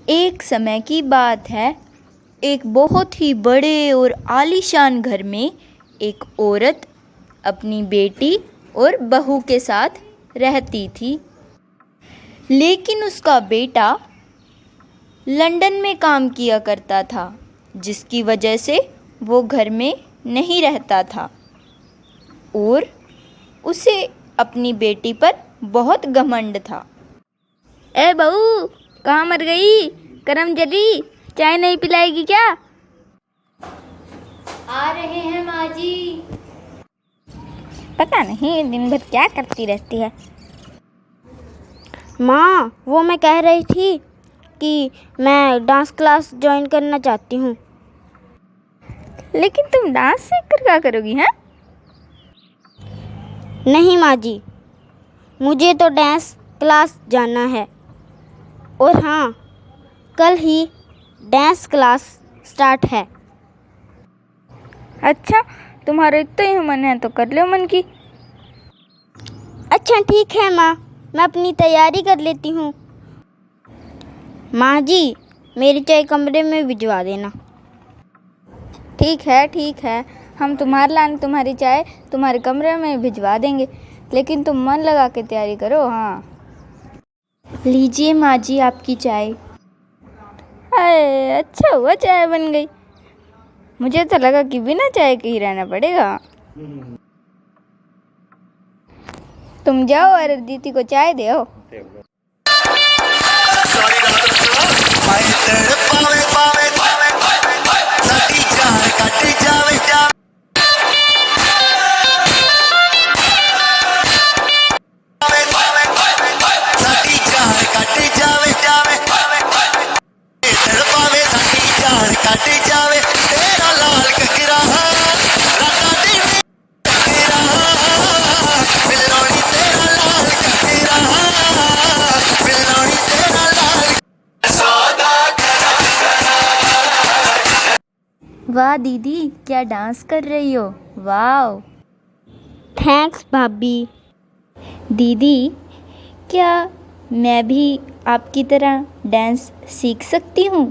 एक समय की बात है, एक बहुत ही बड़े और आलीशान घर में एक औरत अपनी बेटी और बहू के साथ रहती थी। लेकिन उसका बेटा लंदन में काम किया करता था, जिसकी वजह से वो घर में नहीं रहता था और उसे अपनी बेटी पर बहुत घमंड था। ए बहू, कहाँ मर गई? करम जली, चाय नहीं पिलाएगी क्या? आ रहे हैं माँ जी। पता नहीं दिन भर क्या करती रहती है। माँ, वो मैं कह रही थी कि मैं डांस क्लास ज्वाइन करना चाहती हूँ। लेकिन तुम डांस सीख कर क्या करोगी? हैं? नहीं माँ जी, मुझे तो डांस क्लास जाना है। और हाँ, कल ही डांस क्लास स्टार्ट है। अच्छा, तुम्हारा इतना ही मन है तो कर लो मन की। अच्छा ठीक है माँ, मैं अपनी तैयारी कर लेती हूँ। माँ जी, मेरी चाय कमरे में भिजवा देना। ठीक है, हम तुम्हारी चाय तुम्हारे कमरे में भिजवा देंगे, लेकिन तुम मन लगा के तैयारी करो। हाँ, लीजिए माँ जी आपकी चाय। अरे अच्छा हुआ चाय बन गई। मुझे तो लगा कि बिना चाय के ही रहना पड़ेगा। तुम जाओ और दीदी को चाय दो। वाह दीदी, क्या डांस कर रही हो, वाह। थैंक्स भाभी। दीदी, क्या मैं भी आपकी तरह डांस सीख सकती हूँ?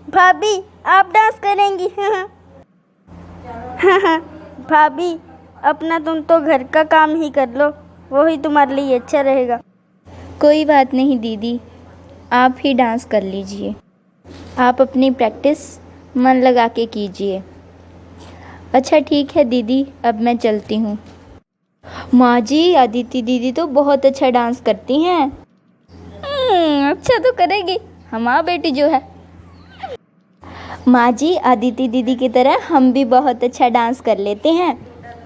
भाभी, आप डांस करेंगी? भाभी, अपना तुम तो घर का काम ही कर लो, वही तुम्हारे लिए अच्छा रहेगा। कोई बात नहीं दीदी, आप ही डांस कर लीजिए। आप अपनी प्रैक्टिस मन लगा के कीजिए। अच्छा ठीक है दीदी, अब मैं चलती हूँ। माँ जी, अदिति दीदी तो बहुत अच्छा डांस करती हैं। अच्छा तो करेगी, हमारी बेटी जो है। माँ जी, अदिति दीदी की तरह हम भी बहुत अच्छा डांस कर लेते हैं।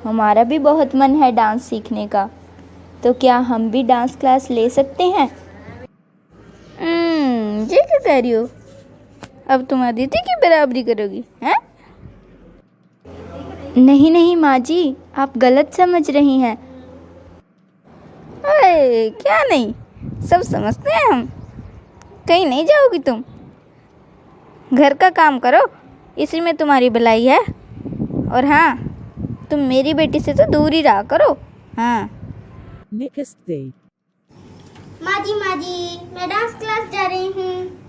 हमारा भी बहुत मन है डांस सीखने का, तो क्या हम भी डांस क्लास ले सकते हैं? ये क्या कह रही हो? अब तुम अदिति की बराबरी करोगी? हैं? नहीं माँ जी, आप गलत समझ रही हैं। अरे क्या नहीं, सब समझते हैं हम। कहीं नहीं जाओगी तुम, घर का काम करो, इसी में तुम्हारी भलाई है। और हाँ, तुम मेरी बेटी से तो दूर ही रहा करो। हाँ माँ जी, मैं डांस क्लास जा रही हूँ।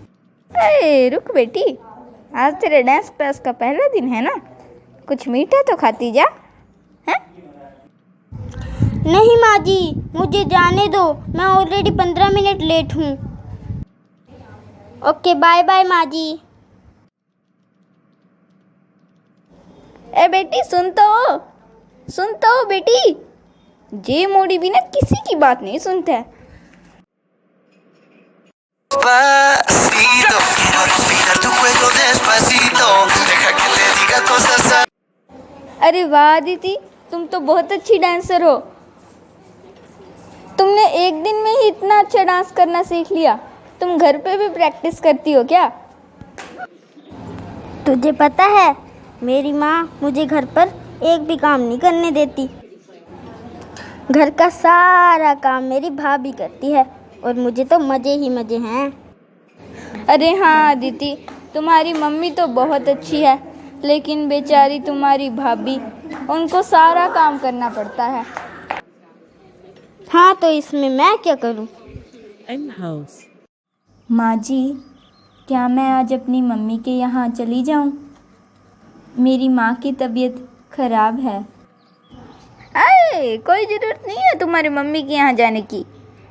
अरे रुक बेटी, आज तेरे डांस क्लास का पहला दिन है ना, कुछ मीठा तो खाती जा। हैं? नहीं माँ जी, मुझे जाने दो, मैं ऑलरेडी 15 मिनट लेट हूँ। ओके, बाय बाय माँ जी। ए बेटी, सुन तो बेटी, जे मोड़ी भी ना किसी की बात नहीं सुनते हैं। अरे वाह दीदी, तुम तो बहुत अच्छी डांसर हो। तुमने एक दिन में ही इतना अच्छा डांस करना सीख लिया। तुम घर पे भी प्रैक्टिस करती हो क्या? तुझे पता है, मेरी माँ मुझे घर पर एक भी काम नहीं करने देती। घर का सारा काम मेरी भाभी करती है और मुझे तो मज़े ही मज़े हैं। अरे हाँ दीदी, तुम्हारी मम्मी तो बहुत अच्छी है, लेकिन बेचारी तुम्हारी भाभी, उनको सारा काम करना पड़ता है। हाँ, तो इसमें मैं क्या करूँ? and house. माँ जी, क्या मैं आज अपनी मम्मी के यहाँ चली जाऊँ? मेरी माँ की तबीयत खराब है। अरे कोई ज़रूरत नहीं है तुम्हारी मम्मी के यहाँ जाने की।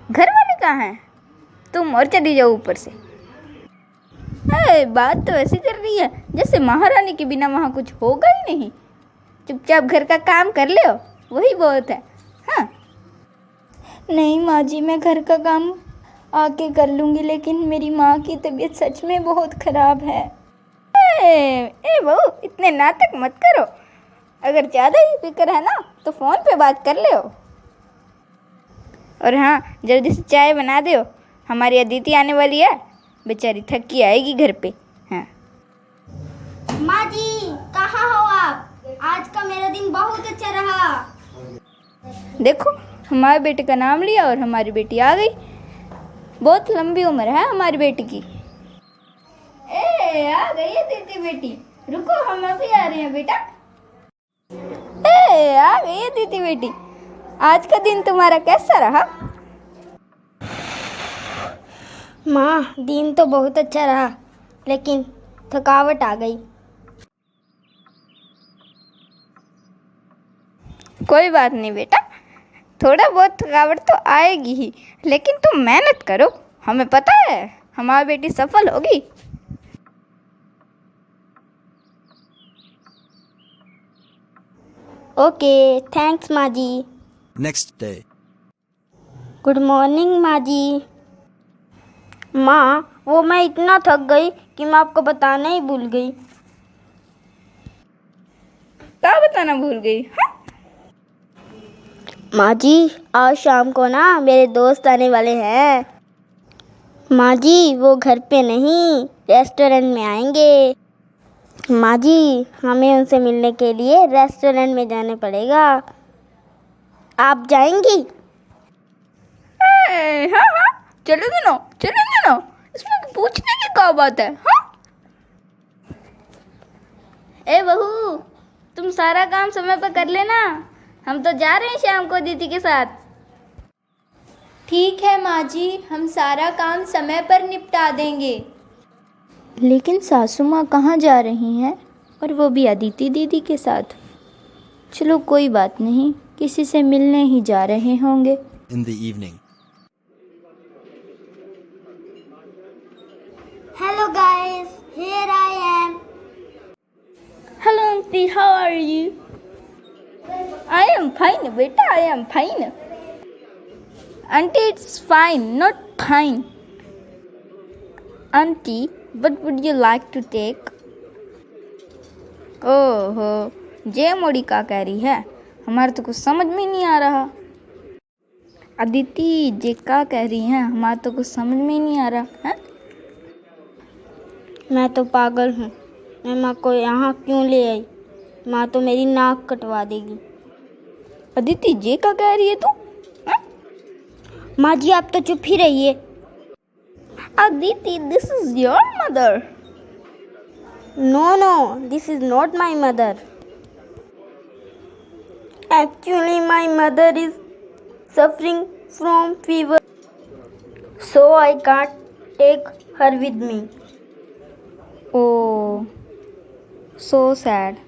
घर वाले कहाँ हैं? तुम और चली जाओ ऊपर से। अरे बात तो ऐसी कर रही है जैसे महारानी के बिना वहाँ कुछ होगा ही नहीं। चुपचाप घर का काम कर ले, वही बहुत है। हाँ नहीं माँ जी, मैं घर का काम आके कर लूँगी, लेकिन मेरी माँ की तबीयत सच में बहुत ख़राब है। ए बहू, इतने नाटक मत करो। अगर ज़्यादा ही फिक्र है ना तो फ़ोन पे बात कर ले। और हाँ, जल्दी से चाय बना दो, हमारी अदिति आने वाली है, बेचारी थक के आएगी घर पे। हाँ माँ जी, कहाँ हो आप? आज का मेरा दिन बहुत अच्छा रहा। देखो, हमारे बेटे का नाम लिया और हमारी बेटी आ गई। बहुत लंबी उम्र है हमारी बेटी की। आ गई है दीदी बेटी, रुको हम अभी आ रहे हैं बेटा। आ गई है दीदी बेटी, आज का दिन तुम्हारा कैसा रहा? माँ, दिन तो बहुत अच्छा रहा, लेकिन थकावट आ गई। कोई बात नहीं बेटा, थोड़ा बहुत थकावट तो आएगी ही, लेकिन तुम मेहनत करो, हमें पता है हमारी बेटी सफल होगी। ओके, थैंक्स माँ जी। Next day. गुड मॉर्निंग माँ जी। माँ, वो मैं इतना थक गई कि मैं आपको बताना ही भूल गई। क्या बताना भूल गई? हाँ? माँ जी, आज शाम को ना मेरे दोस्त आने वाले हैं। माँ जी, वो घर पे नहीं, रेस्टोरेंट में आएंगे। माँ जी, हमें उनसे मिलने के लिए रेस्टोरेंट में जाना पड़ेगा। आप जाएंगी? हाँ हाँ, चलेंगे ना, इसमें पूछने की क्या बात है? हाँ? ए बहू, तुम सारा काम समय पर कर लेना, हम तो जा रहे हैं शाम को दीदी के साथ। ठीक है माँ जी, हम सारा काम समय पर निपटा देंगे। लेकिन सासू माँ कहाँ जा रही हैं, और वो भी अदिति दीदी के साथ? चलो कोई बात नहीं, किसी से मिलने ही जा रहे होंगे। In the evening. Hello guys, here I am. Hello auntie, how are you? I am fine beta, I am fine. Auntie, it's fine, not fine. Auntie, what would you like to take? ओहो, जे मोड़ी का कह रही है, हमारे तो कुछ समझ में नहीं आ रहा। अदिति जे का कह रही हैं, हमारे तो कुछ समझ में नहीं आ रहा है। मैं तो पागल हूँ, मैं माँ को यहाँ क्यों ले आई? माँ तो मेरी नाक कटवा देगी। अदिति जे का कह रही है तू? माँ जी, आप तो चुप ही रहिए। Aditi, this is your mother. No, this is not my mother. Actually, my mother is suffering from fever, so I can't take her with me. Oh, so sad.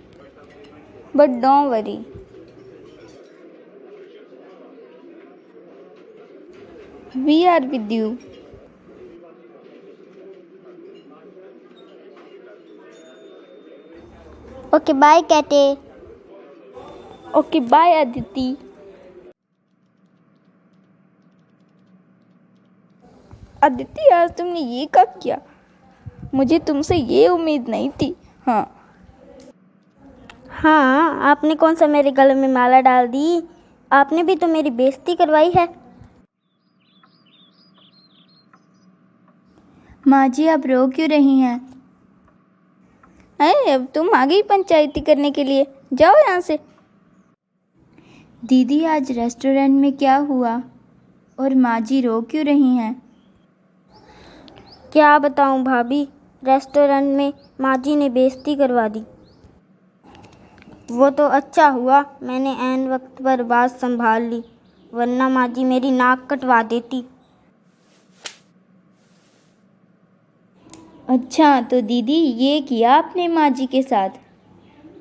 But don't worry. We are with you. Okay, bye, Kate. Okay, bye Aditi. Aditi, आज तुमने ये कब किया? मुझे तुमसे ये उम्मीद नहीं थी। हाँ, आपने कौन सा मेरे गले में माला डाल दी? आपने भी तो मेरी बेइज्जती करवाई है। माँ जी, आप रो क्यों रही हैं? अरे अब तुम आ गई पंचायती करने के लिए, जाओ यहाँ से। दीदी, आज रेस्टोरेंट में क्या हुआ और माँ जी रो क्यों रही हैं? क्या बताऊं भाभी, रेस्टोरेंट में माँ जी ने बेइज्जती करवा दी। वो तो अच्छा हुआ मैंने ऐन वक्त पर बात संभाल ली, वरना माँ जी मेरी नाक कटवा देती। अच्छा, तो दीदी ये किया आपने माँ जी के साथ?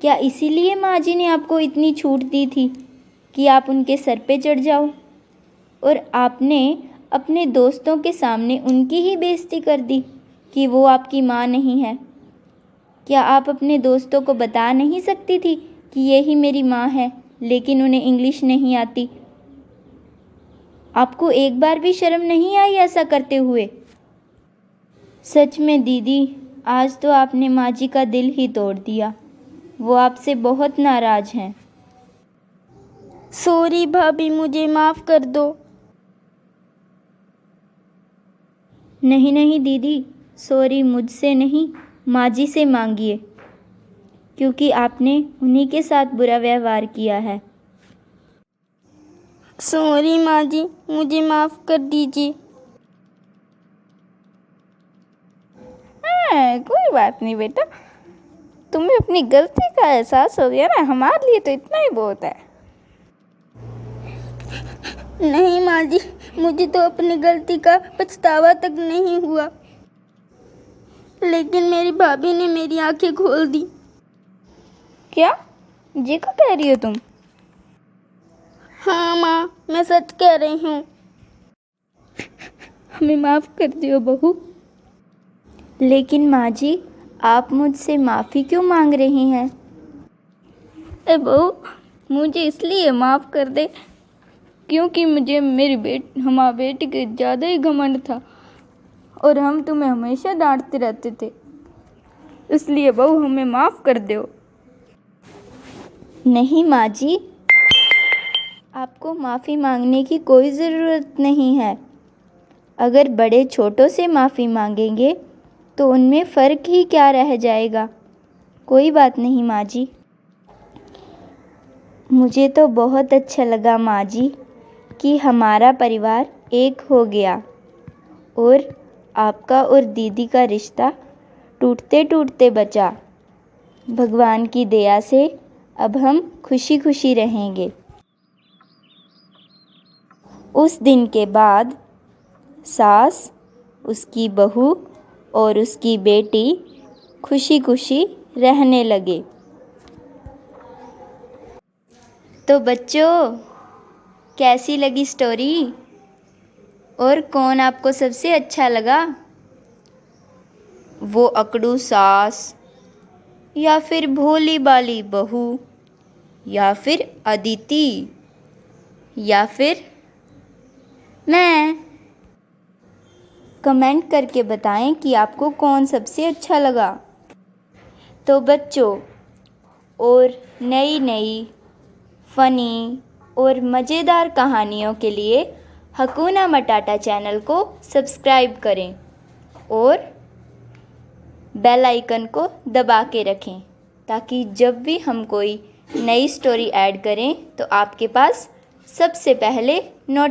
क्या इसीलिए माँ जी ने आपको इतनी छूट दी थी कि आप उनके सर पे चढ़ जाओ और आपने अपने दोस्तों के सामने उनकी ही बेइज्जती कर दी कि वो आपकी माँ नहीं है? क्या आप अपने दोस्तों को बता नहीं सकती थी कि ये ही मेरी माँ है, लेकिन उन्हें इंग्लिश नहीं आती? आपको एक बार भी शर्म नहीं आई ऐसा करते हुए? सच में दीदी, आज तो आपने माँ जी का दिल ही तोड़ दिया। वो आपसे बहुत नाराज़ हैं। सॉरी भाभी, मुझे माफ़ कर दो। नहीं नहीं दीदी, सॉरी मुझसे नहीं, माँ जी से मांगिए, क्योंकि आपने उन्हीं के साथ बुरा व्यवहार किया है। सॉरी माँ जी, मुझे माफ़ कर दीजिए। कोई बात नहीं बेटा, तुम्हें अपनी गलती का एहसास हो गया ना, हमारे लिए तो इतना ही बहुत है। नहीं माँ जी, मुझे तो अपनी गलती का पछतावा तक नहीं हुआ, लेकिन मेरी भाभी ने मेरी आंखें खोल दी। क्या ये क्या कह रही हो तुम? हाँ माँ, मैं सच कह रही हूँ। हमें माफ़ कर दियो बहू। लेकिन माँ जी, आप मुझसे माफ़ी क्यों मांग रही हैं? ए बहू, मुझे इसलिए माफ़ कर दे क्योंकि मुझे मेरी हमारी बेटी के ज़्यादा ही घमंड था और हम तुम्हें हमेशा डांटते रहते थे, इसलिए बहू हमें माफ़ कर दो। नहीं माँ जी, आपको माफ़ी मांगने की कोई ज़रूरत नहीं है। अगर बड़े छोटों से माफ़ी मांगेंगे तो उनमें फ़र्क ही क्या रह जाएगा। कोई बात नहीं माँ जी। मुझे तो बहुत अच्छा लगा माँ जी कि हमारा परिवार एक हो गया और आपका और दीदी का रिश्ता टूटते टूटते बचा। भगवान की दया से अब हम खुशी खुशी रहेंगे। उस दिन के बाद सास, उसकी बहू और उसकी बेटी खुशी खुशी रहने लगे। तो बच्चों, कैसी लगी स्टोरी? और कौन आपको सबसे अच्छा लगा? वो अकड़ू सास, या फिर भोली भाली बहू, या फिर अदिति, या फिर मैं? कमेंट करके बताएं कि आपको कौन सबसे अच्छा लगा। तो बच्चों, और नई नई फ़नी और मज़ेदार कहानियों के लिए हकूना मटाटा चैनल को सब्सक्राइब करें और बेल आइकन को दबा के रखें, ताकि जब भी हम कोई नई स्टोरी ऐड करें तो आपके पास सबसे पहले